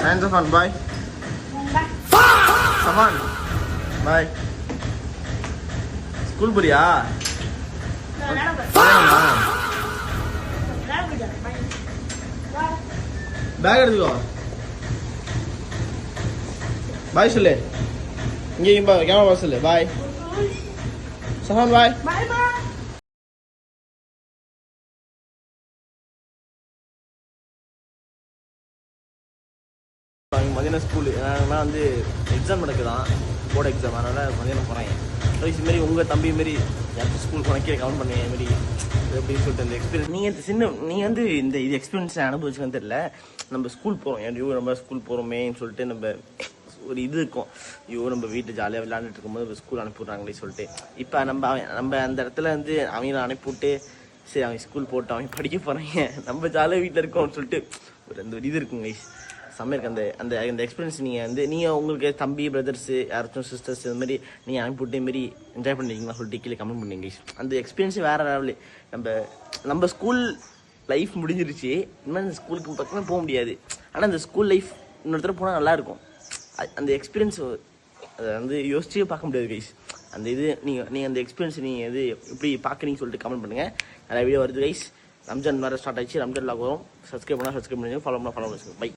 And Safan, bye. Safan, bye. School போறியா? Back எடுத்துக்கோ. பாய் சொல்லு. இங்கே கேமரா பாஸ் சொல்லு. பாய். சஃபான் பாய். பாய் பாய். மதியானம் ஸ்கூலு நான் வந்து எக்ஸாம் நடக்குதான், போர்டு எக்ஸாம். அதனால் மதியானம் போகிறேன். இதுமாரி உங்கள் தம்பி மாரி யாருக்கு ஸ்கூல் கணக்கே கவுண்ட் பண்ணுவேன் மாரி எப்படின்னு சொல்லிட்டு அந்த எக்ஸ்பீரியன்ஸ் நீங்கள் வந்து இந்த இது எக்ஸ்பீரியன்ஸ் அனுபவிச்சுன்னு தெரியல. நம்ம ஸ்கூல் போகிறோம், ஐயோ நம்ம ஸ்கூல் போகிறோமேன்னு சொல்லிட்டு நம்ம ஒரு இது இருக்கும். ஐயோ நம்ம வீட்டு ஜாலியாக விளையாண்டுட்டு இருக்கும்போது ஸ்கூல் அனுப்பிவிட்றாங்களே சொல்லிட்டு. இப்போ நம்ம அந்த இடத்துல வந்து அவங்கள அனுப்பிவிட்டு சரி அவன் ஸ்கூல் போட்டு அவன் படிக்க போகிறாங்க, நம்ம ஜாலியாக வீட்டில் இருக்கோம்னு சொல்லிட்டு அந்த ஒரு இது இருக்குங்க கைஸ். செம்ம இருக்கு அந்த அந்த அந்த எக்ஸ்பீரியன்ஸ். நீங்கள் உங்களுக்கு தம்பி பிரதர்ஸு யாராச்சும் சிஸ்டர்ஸ் இந்த மாதிரி நீங்கள் அனுப்பிவிட்டு மாரி என்ஜாய் பண்ணிருக்கீங்களா சொல்லிட்டு கீழே கமெண்ட் பண்ணுங்க கைஸ். அந்த எக்ஸ்பீரியன்ஸு வேறு லெவலு. நம்ம ஸ்கூல் லைஃப் முடிஞ்சிருச்சு, இனிமேல் அந்த ஸ்கூலுக்கு பக்கமே போக முடியாது. ஆனால் அந்த ஸ்கூல் லைஃப் இன்னொருத்தர போனால் நல்லாயிருக்கும். அந்த எக்ஸ்பீரியன்ஸ் அதை வந்து யோசிச்சே பார்க்க முடியாது கைஸ். அந்த இது நீங்கள் அந்த எக்ஸ்பீரியன்ஸ் நீங்கள் இது எப்படி பார்க்குறீங்கன்னு சொல்லிட்டு கமெண்ட் பண்ணுங்கள். நிறைய வீடியோ வருது கைஸ். ரம்ஜான் வேறு ஸ்டார்ட் ஆகிடுச்சு, ரம்ஜான் லாக் வரும். சப்ஸ்கிரைப் பண்ணால் சப்ஸ்கிரைப் பண்ணுங்க, ஃபாலோ பண்ணால் ஃபாலோ பண்ணுங்க. பை.